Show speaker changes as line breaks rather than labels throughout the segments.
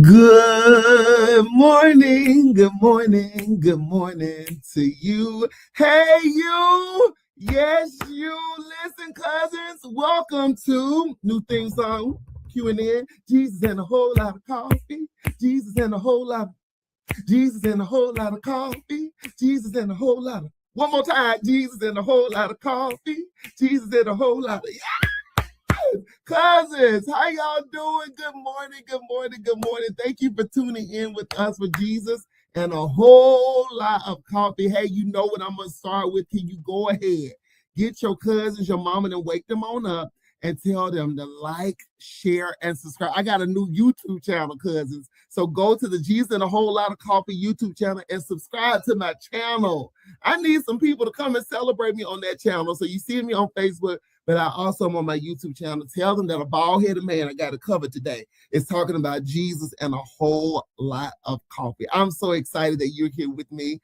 Good morning, good morning, good morning to you. Hey, you. Yes, you. Listen, cousins, welcome to new theme song, Q&N. Jesus and a whole lot of coffee. Jesus and a whole lot of, Jesus and a whole lot of coffee. Jesus and a whole lot of, one more time, Jesus and a whole lot of coffee. Jesus and a whole lot of, cousins, how y'all doing? Good morning, good morning, good morning. Thank you for tuning in with us for Jesus and a whole lot of coffee. Hey, you know what I'm going to start with? Can you go ahead, get your cousins, your mama, and wake them on up and tell them to like, share, and subscribe. I got a new YouTube channel, cousins. So go to the Jesus and a Whole Lot of Coffee YouTube channel and subscribe to my channel. I need some people to come and celebrate me on that channel. So you see me on Facebook, but I also am on my YouTube channel. Tell them that a bald-headed man I got a cover today is talking about Jesus and a whole lot of coffee. I'm so excited that you're here with me.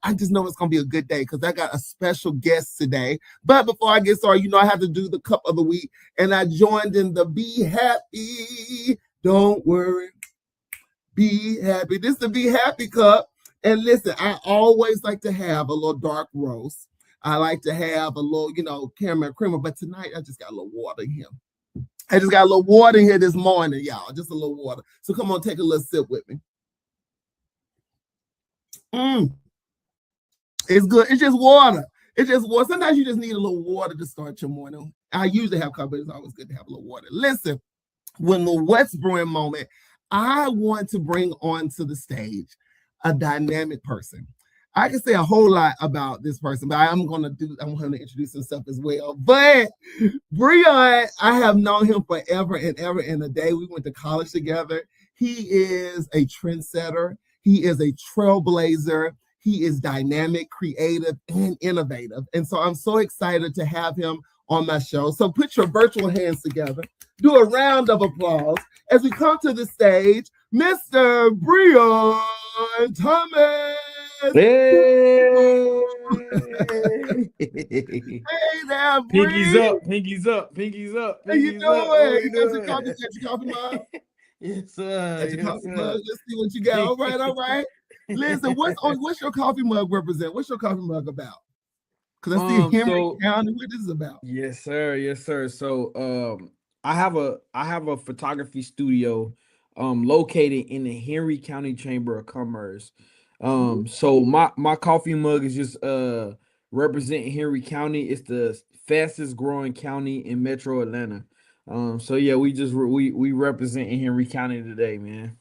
I just know it's going to be a good day because I got a special guest today. But before I get started, you know I have to do the cup of the week, and I joined in the Be Happy, Don't Worry, Be Happy. This is the Be Happy cup. And listen, I always like to have a little dark roast. I like to have a little, caramel creamer, but tonight I just got a little water in here. I just got a little water in here this morning, y'all, just a little water. So come on, take a little sip with me. It's good. It's just water. It's just water. Sometimes you just need a little water to start your morning. I usually have coffee, but it's always good to have a little water. Listen, when the What's Brewing moment, I want to bring onto the stage a dynamic person. I can say a whole lot about this person, but I'm going to introduce himself as well. But Breon, I have known him forever and ever and a day. We went to college together. He is a trendsetter. He is a trailblazer. He is dynamic, creative, and innovative. And so I'm so excited to have him on my show. So put your virtual hands together. Do a round of applause as we come to the stage, Mr. Breon Thomas.
Hey!
Hey there,
Pinkies
Bree.
up, pinkies up, pinkies up.
How you
Pinkies
doing?
up.
You got your coffee mug?
Yes, sir.
Got your
Yes,
coffee
sir.
mug? Let's see what you got. All right, all right. Listen, what's your coffee mug represent? What's your coffee mug about? Because I see Henry County. What is this about?
Yes, sir. Yes, sir. So I have a photography studio located in the Henry County Chamber of Commerce. So my coffee mug is just representing Henry County. It's the fastest growing county in Metro Atlanta. So yeah, we representing Henry County today, man.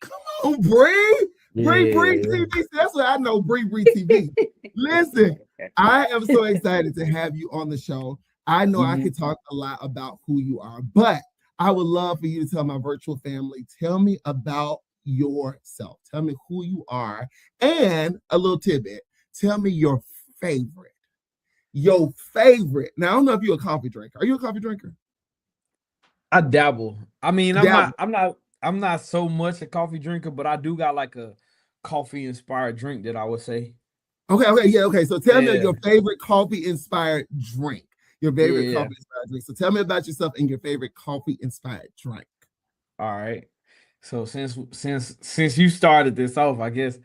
Come on, Bree. Bree
Yeah.
TV. That's what I know, Bree TV. Listen, I am so excited to have you on the show. I know I could talk a lot about who you are, but I would love for you to tell my virtual family, tell me about yourself. Tell me who you are, and a little tidbit. Tell me your favorite. Your favorite. Now, I don't know if you're a coffee drinker. Are you a coffee drinker?
I dabble. I mean,
Dabble.
I'm not so much a coffee drinker, but I do got like a coffee inspired drink that I would say.
Okay. So tell me
Yeah.
your favorite coffee inspired drink. Your favorite
Yeah.
coffee inspired drink. So tell me about yourself and your favorite coffee inspired drink.
All right. So since you started this off, I guess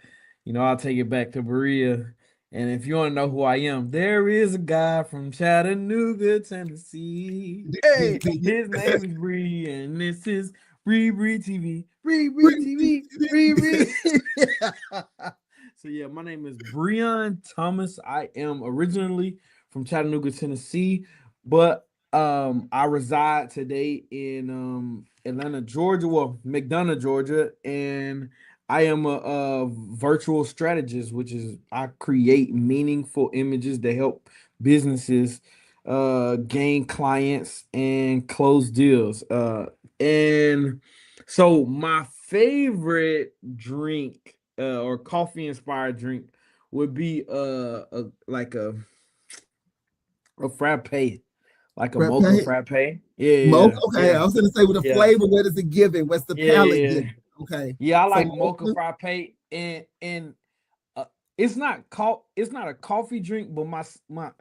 I'll take it back to Berea. And if you want to know who I am, there is a guy from Chattanooga, Tennessee. Hey, his name is Bree, and this is Bree TV. Bree TV. Bree. So yeah, my name is Breon Thomas. I am originally from Chattanooga, Tennessee, but I reside today in Atlanta, Georgia, well, McDonough, Georgia, and I am a virtual strategist, which is I create meaningful images that help businesses gain clients and close deals. And so my favorite drink or coffee inspired drink would be like a frappe, like a mocha
Frappe?
frappe.
Mocha?
Yeah,
Okay.
yeah,
I was gonna say with the
yeah,
flavor, what is it giving? What's the
yeah,
palate
yeah.
giving? Okay.
Yeah, I
So
like mocha
mocha.
frappe, and it's not a coffee drink, but my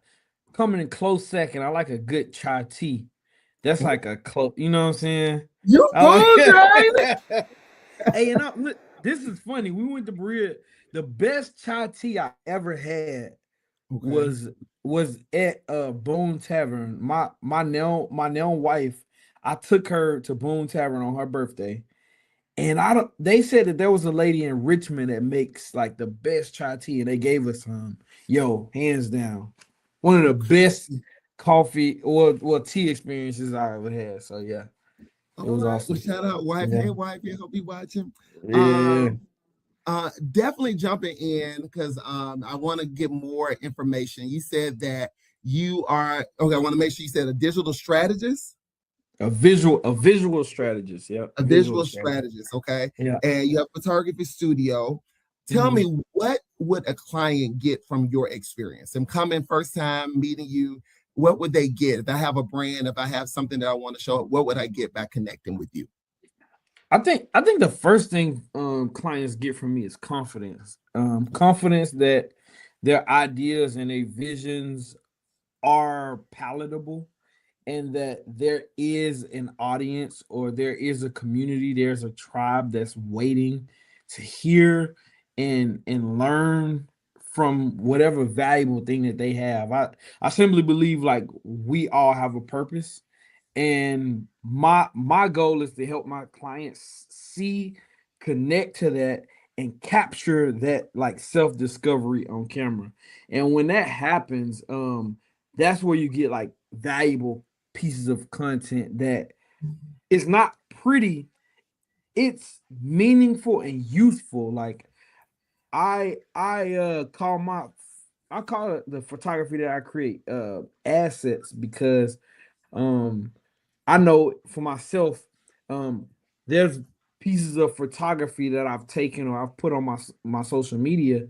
coming in close second. I like a good chai tea. That's like a close. You know what I'm saying?
You
I
bougie, ain't it?
like Hey, and this is funny. We went to Berea. The best chai tea I ever had
Okay.
was was at Boone Tavern. My now wife, I took her to Boone Tavern on her birthday. And I don't they said that there was a lady in Richmond that makes like the best chai tea, and they gave us some. Yo, hands down. One of the best
Okay.
coffee or tea experiences I ever had. So yeah, it
All
was
right. Well,
awesome.
shout out, wife.
Yeah.
Hey, wife. I hope you watching.
Yeah.
Um, definitely jumping in because I want to get more information. You said that you are okay. I want to make sure you said a digital strategist,
A visual strategist. Yep.
a
Visual
visual
strategist.
strategist, okay,
Yeah.
and you have a photography studio. Tell
Mhm.
me, what would a client get from your experience? I'm coming first time meeting you. What would they get if I have a brand? If I have something that I want to show, what would I get by connecting with you?
I think the first thing clients get from me is confidence. Confidence that their ideas and their visions are palatable, and that there is an audience or there is a community, there's a tribe that's waiting to hear and learn from whatever valuable thing that they have. I simply believe like we all have a purpose, and my goal is to help my clients see, connect to that, and capture that like self-discovery on camera. And when that happens, that's where you get like valuable pieces of content that is not pretty, it's meaningful and useful. Like I call it the photography that I create assets, because um I know for myself, um there's pieces of photography that I've taken or I've put on my social media,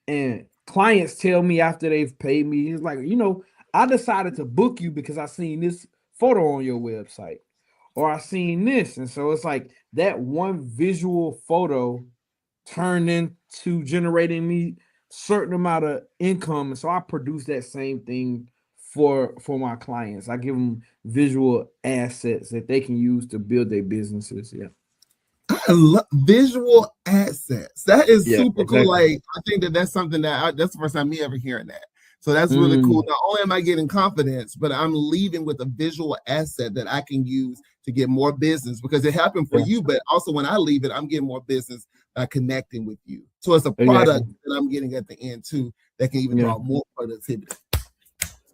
and clients tell me after they've paid me, it's like, I decided to book you because I seen this photo on your website, or I seen this. And so it's like that one visual photo turned into generating me certain amount of income. And so I produce that same thing for my clients. I give them visual assets that they can use to build their businesses. Yeah.
I love visual assets. That is
Yeah,
super cool.
exactly.
Like, I think that that's something that's the first time me ever hearing that. So that's really cool.
Mm,
Not only am I getting confidence, but I'm leaving with a visual asset that I can use to get more business because it happened for
yeah,
you. But also when I leave it, I'm getting more business by connecting with you. So it's a product
exactly.
that I'm getting at the end too that can even
Yeah.
draw more productivity.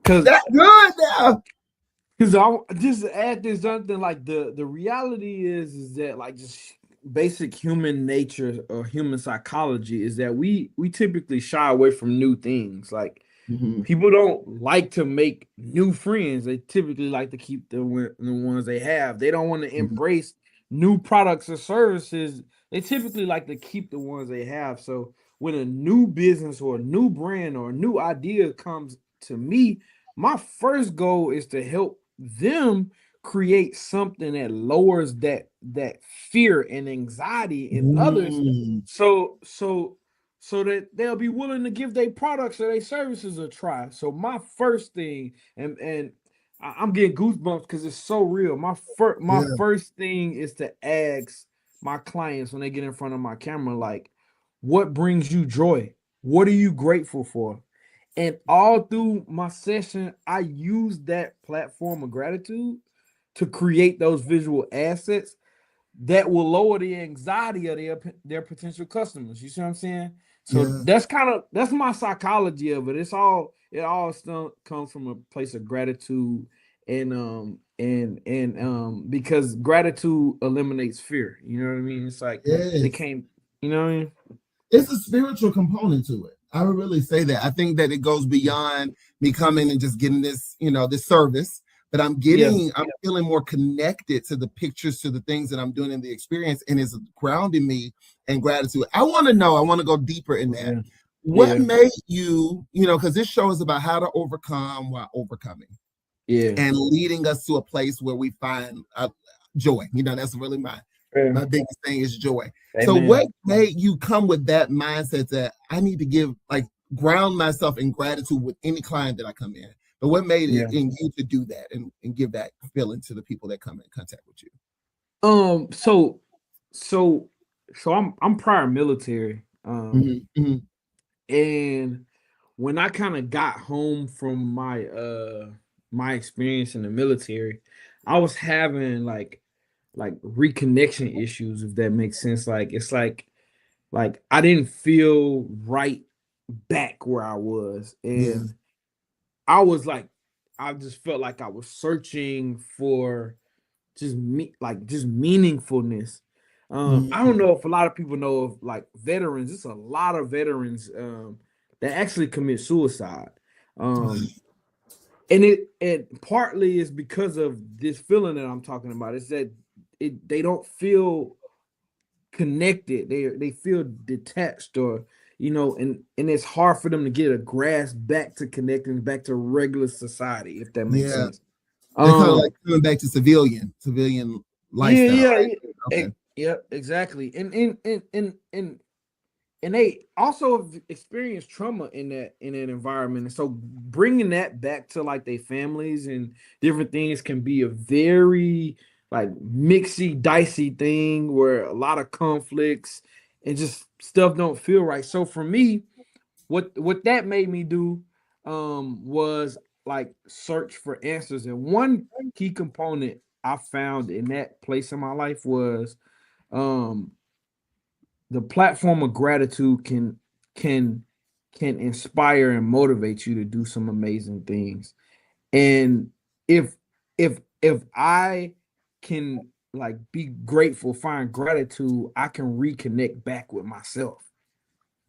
Cause
That's good now.
Because I just to add this something, like the reality is that like just basic human nature or human psychology is that we typically shy away from new things. Like
Mhm.
people don't like to make new friends. They typically like to keep the ones they have. They don't want to embrace new products or services. They typically like to keep the ones they have. So when a new business or a new brand or a new idea comes to me, my first goal is to help them create something that lowers that fear and anxiety in others,
Mm.
so that they'll be willing to give their products or their services a try. So my first thing, and I'm getting goosebumps because it's so real. My
Yeah.
first thing is to ask my clients when they get in front of my camera, like, what brings you joy? What are you grateful for? And all through my session, I use that platform of gratitude to create those visual assets that will lower the anxiety of their potential customers. You see what I'm saying? So
Yeah.
that's my psychology of it. It all still comes from a place of gratitude, and because gratitude eliminates fear. You know what I mean? It's like they
Yes.
can't. You know what I mean?
It's a spiritual component to it. I would really say that. I think that it goes beyond me coming and just getting this, this service, but
Yeah.
I'm feeling more connected to the pictures, to the things that I'm doing in the experience, and it's grounding me in gratitude. I want to go deeper in that.
Yeah.
What
Yeah.
made you, because this show is about how to overcome while overcoming
Yeah.
and leading us to a place where we find joy. That's really
Yeah.
my biggest thing is joy. So what
Amen.
made you come with that mindset that I need to give ground myself in gratitude with any client that I come in? But what made it
Yeah.
in you to do that and give that feeling to the people that come in contact with you?
So so so I'm prior military.
Mhm, mhm.
And when I kind of got home from my experience in the military, I was having like reconnection issues, if that makes sense. Like it's like I didn't feel right back where I was.
Yeah.
And I was like, I just felt like I was searching for just meaningfulness. I don't
Mhm.
know if a lot of people know of like veterans. It's a lot of veterans that actually commit suicide. Um, and it partly is because of this feeling that I'm talking about. It's that they don't feel connected. They feel detached, or and it's hard for them to get a grasp back to connecting back to regular society, if that makes
Yeah.
sense.
They're kind of like
Um,
coming back to civilian
yeah,
lifestyle,
yeah,
right?
yeah,
Okay.
yeah, exactly. And they also have experienced trauma in that environment, and so bringing that back to like their families and different things can be a very like mixy dicey thing where a lot of conflicts and just stuff don't feel right. So for me, what that made me do was like search for answers, and one key component I found in that place in my life was um the platform of gratitude can can inspire and motivate you to do some amazing things. And if if I can like be grateful, find gratitude, I can reconnect back with myself.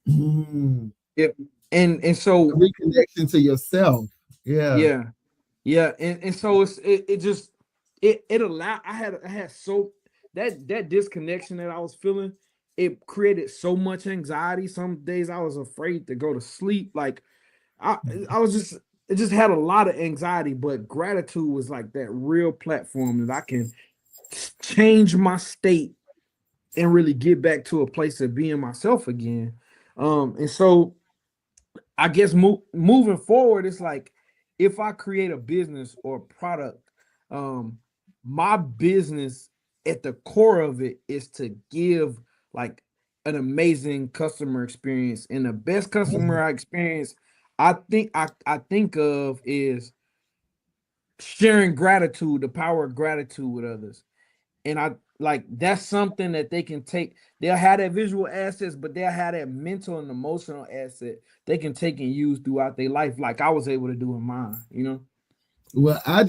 Mm.
If and
A
so
reconnection to yourself. Yeah.
yeah, yeah, and so it just it allowed I had so that disconnection that I was feeling, it created so much anxiety. Some days I was afraid to go to sleep. Like I I was just it just had a lot of anxiety, but gratitude was like that real platform that I can change my state and really get back to a place of being myself again. And so I guess moving forward, it's like if I create a business or product, um, my business at the core of it is to give like an amazing customer experience. And the best customer experience I think of is sharing gratitude, the power of gratitude with others. And I like that's something that they can take. They'll have that visual assets, but they'll have that mental and emotional asset they can take and use throughout their life, like I was able to do in mine.
Well, I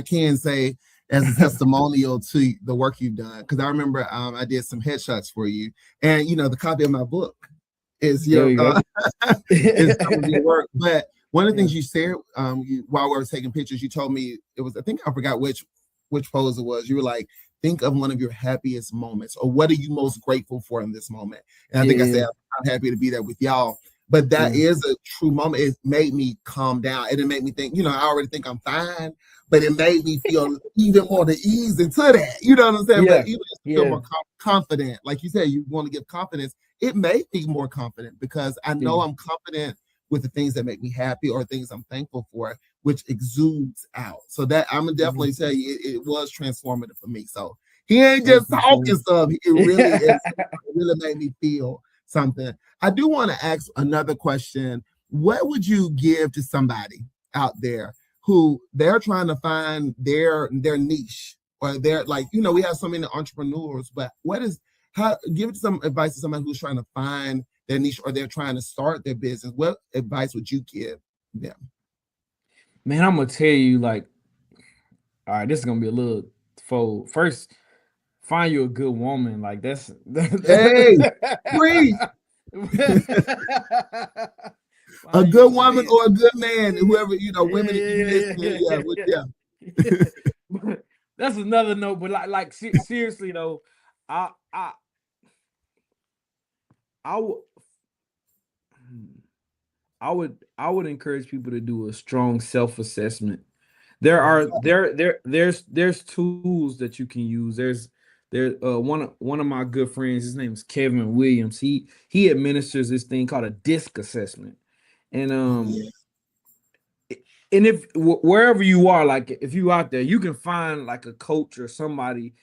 can say as a testimonial to the work you've done, because I remember I did some headshots for you, and the copy of my book is
There
your
you go.
is some of your work. But one of the
Yeah,
things you shared while we were taking pictures, you told me it was, I think I forgot which pose it was. You were like, think of one of your happiest moments, or what are you most grateful for in this moment? And I
yeah,
think I said,
yeah,
I'm happy to be there with y'all. But that
yeah,
is a true moment. It made me calm down. And it made me think, I already think I'm fine, but it made me feel even more to ease into that. You know what I'm saying? But
yeah,
even just feel
yeah,
more confident. Like you said, you want to give confidence. It made me more confident because I
yeah.
know I'm confident with the things that make me happy or things I'm thankful for, which exudes out. So that I'm gonna
Mhm.
definitely tell you, it was transformative for me. So he ain't
Thank
just
you so
talking
much.
stuff. It really made me feel something. I do want to ask another question. What would you give to somebody out there who they're trying to find their niche, or they're like, we have so many entrepreneurs, but what is how give some advice to somebody who's trying to find their niche, or they're trying to start their business? What advice would you give them?
Man, I'm gonna tell you, like, all right, this is gonna be a little fold. First, find you a good woman. Like that's
Hey, preach. A
find
good
you,
woman
man.
or a good man, whoever,
Yeah,
women, if you
yeah,
listening,
yeah,
yeah,
yeah,
yeah.
yeah. But that's another note. But seriously though, I I I would I would encourage people to do a strong self assessment. There's tools that you can use. One of my good friends, his name is Kevin Williams. He administers this thing called a disc assessment. And if wherever you are, like if you out there, you can find like a coach or somebody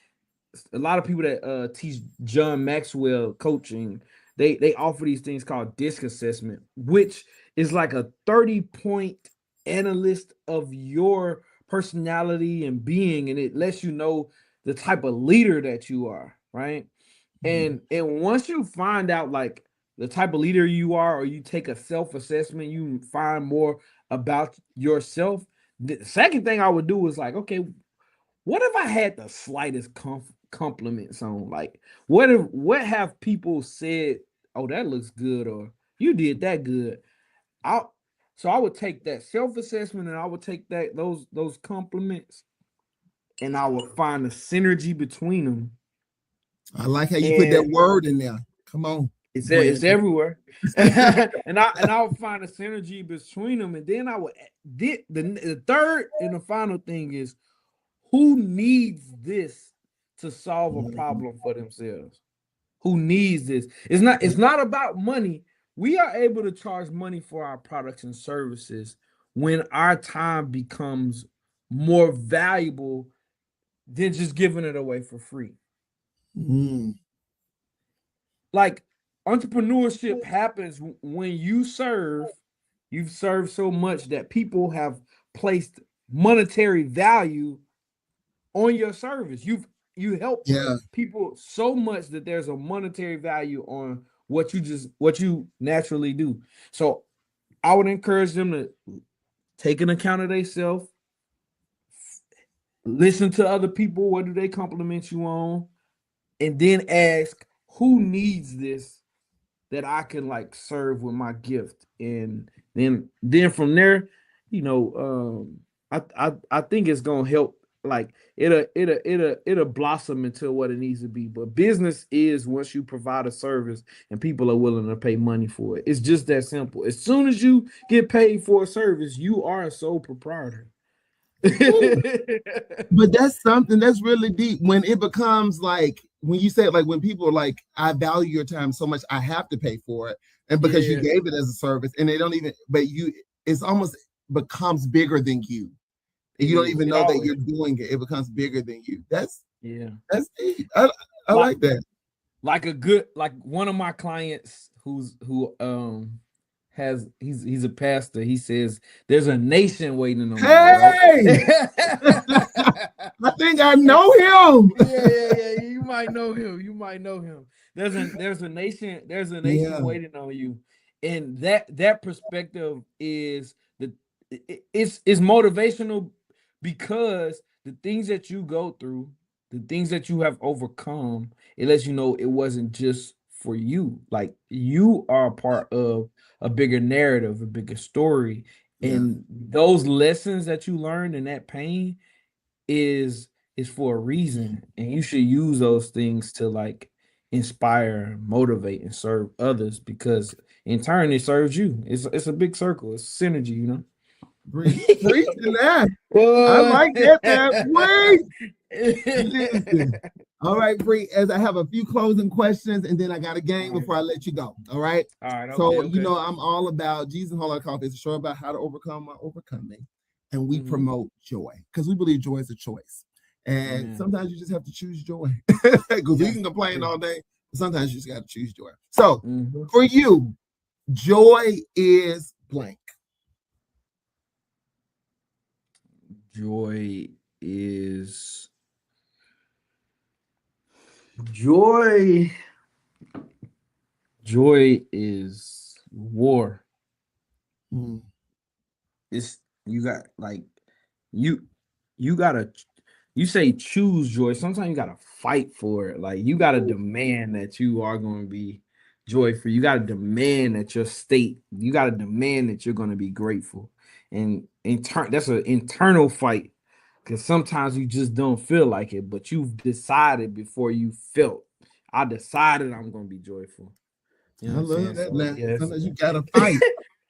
a lot of people that teach John Maxwell coaching, they offer these things called disc assessment, which is like a 30-point analyst of your personality and being, and it lets you know the type of leader that you are, right? And once you find out like the type of leader you are, or you take a self-assessment, you find more about yourself. The second thing I would do is like, okay, what if I had the slightest compliments on? Like, what have people said? Oh, that looks good, or you did that good. I So I would take that self-assessment, and I would take those compliments, and I would find the synergy between them.
I like how you put that
And
word in there. Come on,
it's
Brent.
everywhere. And I would find a synergy between them, and then I would the third and the final thing is, who needs this to solve a problem for themselves? Who needs this? It's not about money. We are able to charge money for our products and services when our time becomes more valuable than just giving it away for free.
Mm,
Like, entrepreneurship happens when you've served so much that people have placed monetary value on your service. You help
yeah,
people so much that there's a monetary value on what you naturally do. So I would encourage them to take an account of themselves, listen to other people, what do they compliment you on, and then ask, who needs this that I can like serve with my gift. And then from there, I think it's gonna help. Like, it'll blossom into what it needs to be. But business is once you provide a service and people are willing to pay money for it. It's just that simple. As soon as you get paid for a service, you are a sole proprietor.
but that's something that's really deep when it becomes like when you say it, like when people are like, I value your time so much, I have to pay for it, and because you
Yeah,
gave it as a service, and they don't even, but you, it's almost becomes bigger than you, and
it
you don't
is.
even
It
know that
always.
you're doing it. It becomes bigger than you.
Yeah.
That's deep. I
Like
like that.
like one of my clients who has he's a pastor. He says there's a nation waiting on you, right?
Hey, I think I know him.
Yeah. You might know him. You might know him. There's a nation
Yeah,
waiting on you, and that perspective it's motivational, because the things that you go through, the things that you have overcome, it lets you know it wasn't just for you. Like, you are a part of a bigger narrative, a bigger story,
yeah,
and those lessons that you learned and that pain is is for a reason, and you should use those things to like inspire, motivate, and serve others, because in turn it serves you. It's a big circle. It's synergy, you know.
preaching that. I
Boy.
like that. Wait, listen. All right, Bree, as I have a few closing questions and then I got a
All
game
right.
before I let you go. All right.
All right. Okay.
So,
Okay.
I'm all about Jesus Whole Lot of Coffee. It's a show about how to overcome my overcoming. And we
Mm-hmm.
promote joy because we believe joy is a choice. And
Amen.
sometimes you just have to choose joy because we
Yeah.
can complain
True.
all day, but sometimes you just got to choose joy. So,
Mm-hmm.
for you, joy is blank.
Joy is joy. Joy is war.
Mm,
It's you got like you you gotta you say choose joy. Sometimes you gotta fight for it. Like, you gotta demand that you are gonna be joyful. You gotta demand that your state, you gotta demand that you're gonna be grateful. And in turn, that's an internal fight, because sometimes you just don't feel like it, but you've decided before you felt. I decided I'm gonna be joyful. You know
I
what I'm
love
saying?
that.
So
Now,
yes.
sometimes you got to fight.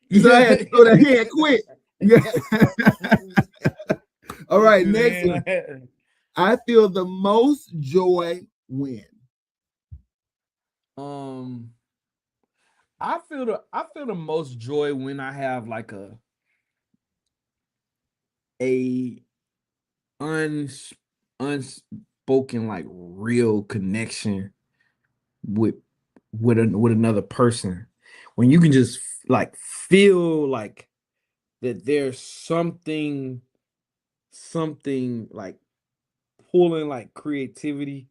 You said I
Yeah.
had to throw that hand quick. Yeah. All
You
right,
threw the
next
hand
one.
like
I feel the most joy when.
um I feel the most joy when I have like a uns uns unspoken, like real connection with another person. When you can just like feel like that there's something like pulling like creativity,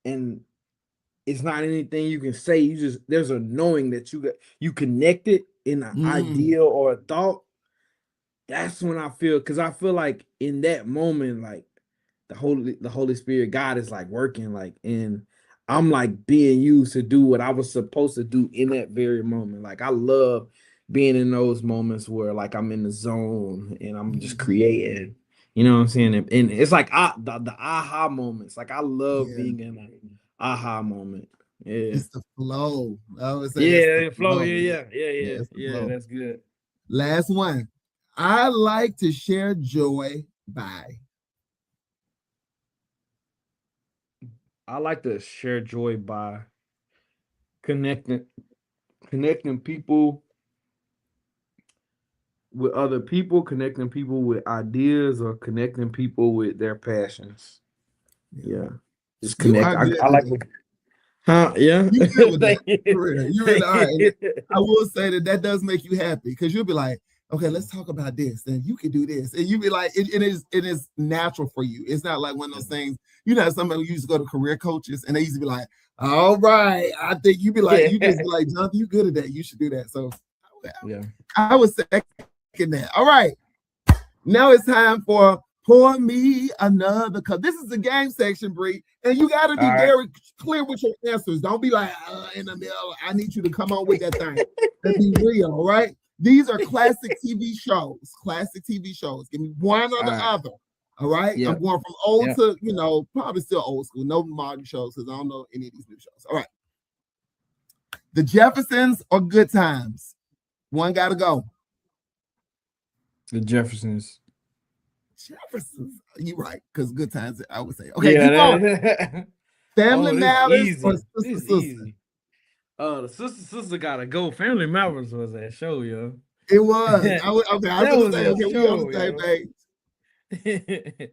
and it's not anything you can say. You just there's a knowing that you connected in an
Mm,
idea or a thought. That's when I feel, because I feel like in that moment, like the Holy Spirit, God is like working, like, and I'm like being used to do what I was supposed to do in that very moment. Like I love being in those moments where like I'm in the zone and I'm just
mhm.
creating. You know what I'm saying? And it's like the aha moments. Like I love
Yeah,
being in an aha moment. Yeah.
it's the flow. I would say that's the
Yeah, flow.
flow.
Yeah,
Yeah,
yeah, yeah,
yeah,
yeah,
it's the
yeah.
flow.
That's good.
Last one. I like to share joy by.
I like to share joy by connecting connecting people with other people, connecting people with ideas, or connecting people with their passions.
Yeah.
Yeah. Just
You
connect.
are
I,
good
I
with
like
that.
to, huh? Yeah.
You good with that.
Thank you.
For real. You really
Thank
are. And
you.
I will say that that does make you happy because you'll be like, okay, let's talk about this. And you can do this. And you be like, it is natural for you. It's not like one of those things, somebody who used to go to career coaches and they used to be like, all right, I think you be like,
Yeah.
you just be like, Jonathan, you good at that. You should do that. So
Yeah.
I would second that. All right. Now it's time for pour me another cup. This is the game section, Bree, and you got to
All
be
right.
very clear with your answers. Don't be like in the middle. I need you to come on with that thing and be real. All right. These are classic TV shows. Classic TV shows. Give me one or
All
the
right.
other. All right. I'm
Yep.
going from old
Yep.
to probably still old school. No modern shows because I don't know any of these new shows. All right. The Jeffersons or Good Times. One got to go.
The Jeffersons.
Jeffersons. You right, because Good Times. I would say. Okay,
Yeah.
keep going.
Oh,
Family
this is
Matters or
easy.
Sister
This is
Sister?
easy. The sister gotta go. Family Matters was that show, yo.
It was.
That
Okay. I was gonna
was
say,
a
okay, we on
show,
the same
yo.
page.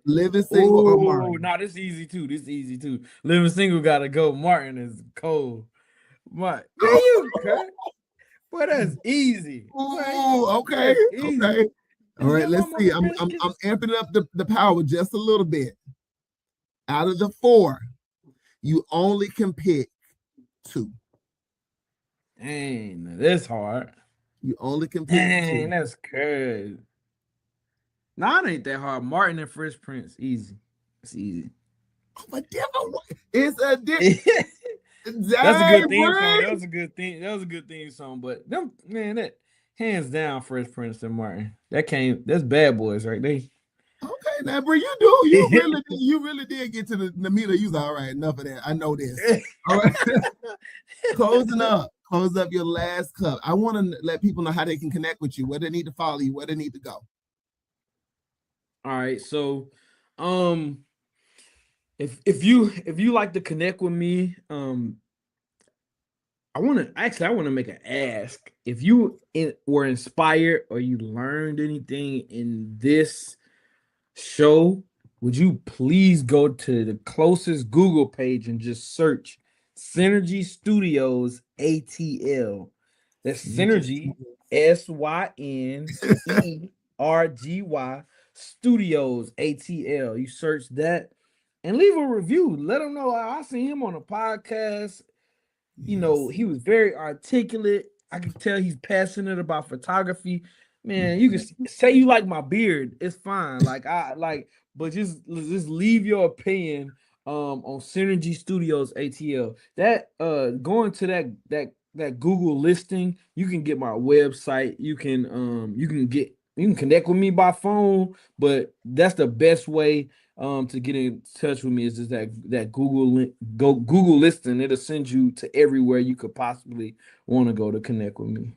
Living single or
Oh,
Martin?
no, this is easy too. This is easy too. Living single gotta go. Martin is cold. Martin, man, you cut. Boy, that's easy. Boy,
Ooh, okay,
that's easy.
okay. All
Is
right,
your
let's
mama
see.
a
I'm I'm
biscuit?
I'm amping up the power just a little bit. Out of the four, you only can pick two.
Dang, that's hard.
You only can pick
Dang,
two.
that's crazy. Nah, it ain't that hard. Martin and Fresh Prince, easy. It's easy.
Oh, but different one. It's a
That's a good
dang,
theme song. That
Bree.
was a good theme. That was a good theme song. But them, man, that hands down, Fresh Prince and Martin. That's Bad Boys, right? They
Okay, now, bro, you really did get to the meter. You was all right. Enough of that. I know this. All right, closing up. Close up your last cup. I want to let people know how they can connect with you, where they need to follow you, where they need to go.
All right. So, um, if you like to connect with me, I want to make an ask. If you were inspired or you learned anything in this show, would you please go to the closest Google page and just search Synergy Studios ATL? That's
Synergy.
Synergy, SYNERGY Studios ATL. You search that and leave a review. Let them know I seen him on a podcast.
Yes.
He was very articulate. I could tell he's passionate about photography. Man, you can say you like my beard. It's fine. But just leave your opinion on Synergy Studios ATL. That going to that Google listing, you can get my website. You can connect with me by phone, but that's the best way to get in touch with me is just that Google listing. It'll send you to everywhere you could possibly want to go to connect with me.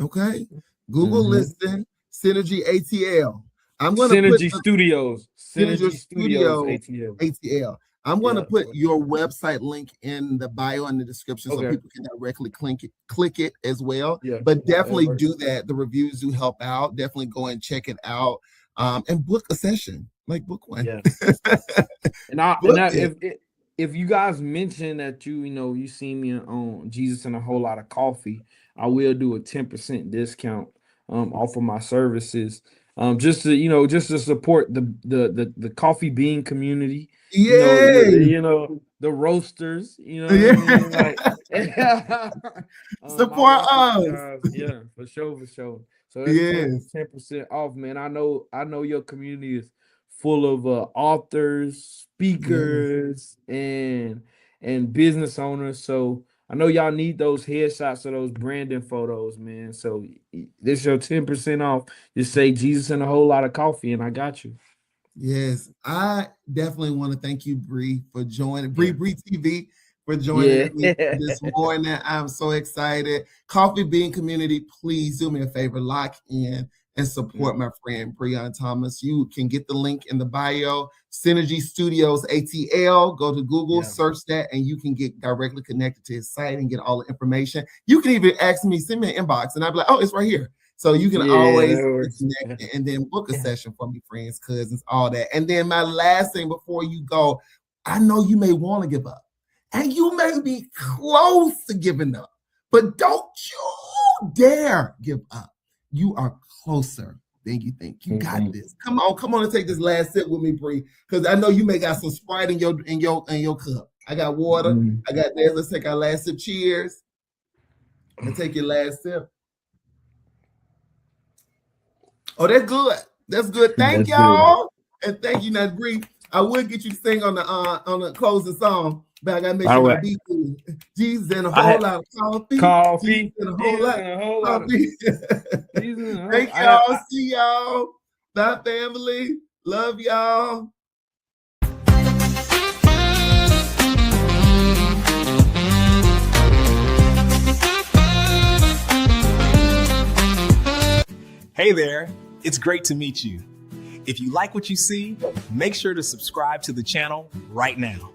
Okay. Google
Mm-hmm.
listing Synergy ATL. I'm going to put
Synergy
the
Studios.
Synergy
Synergy Studios
Studio
ATL.
ATL. I'm going to
Yeah.
put your website link in the bio and the description so
Okay.
people can directly click it as well.
Yeah.
But
That
definitely
works.
do that. The reviews do help out. Definitely go and check it out and book a session. Like book one.
Yeah.
Book it.
If you guys mention that you see me on Jesus and a Whole Lot of Coffee, I will do a 10% discount off of my services. Just to support the coffee bean community,
Yay.
the roasters, you know what I
Yeah.
mean? Like I
Support
want you
us.
guys, yeah, for sure, for sure. So it's
Yes.
10% off, man. I know your community is full of authors,
Yes.
speakers, and business owners. So I know y'all need those headshots of those branding photos, man. So this your 10% off. Just say Jesus and a Whole Lot of Coffee, and I got you.
Yes, I definitely want to thank you, Bree, for joining
Yeah.
Bree TV for joining me
Yeah.
this morning. I'm so excited. Coffee Bean community, please do me a favor, lock in and support my friend Breon Thomas. You can get the link in the bio. Synergy Studios ATL. Go to Google,
Yeah.
search that, and you can get directly connected to his site and get all the information. You can even ask me, send me an inbox, and I'll be like, oh, it's right here. So you can
Yeah,
always
that works.
connect and then book a session for me, friends, cousins, all that. And then my last thing before you go, I know you may want to give up and you may be close to giving up, but don't you dare give up. You are closer than you think. You got this. Come on and take this last sip with me, Bree, because I know you may got some Sprite in your cup. I got water. I got this. Let's take our last sip. Cheers. And take your last sip. Oh, that's good. That's good. Thank y'all. And thank you, Nat Bree. I will get you to sing on the closing song, but I gotta make sure my beat is Jesus and a whole lot of coffee.
Coffee.
Jesus and a whole lot of coffee. Thank
y'all.
See y'all. Bye, family. Love y'all.
Hey there, it's great to meet you. If you like what you see, make sure to subscribe to the channel right now.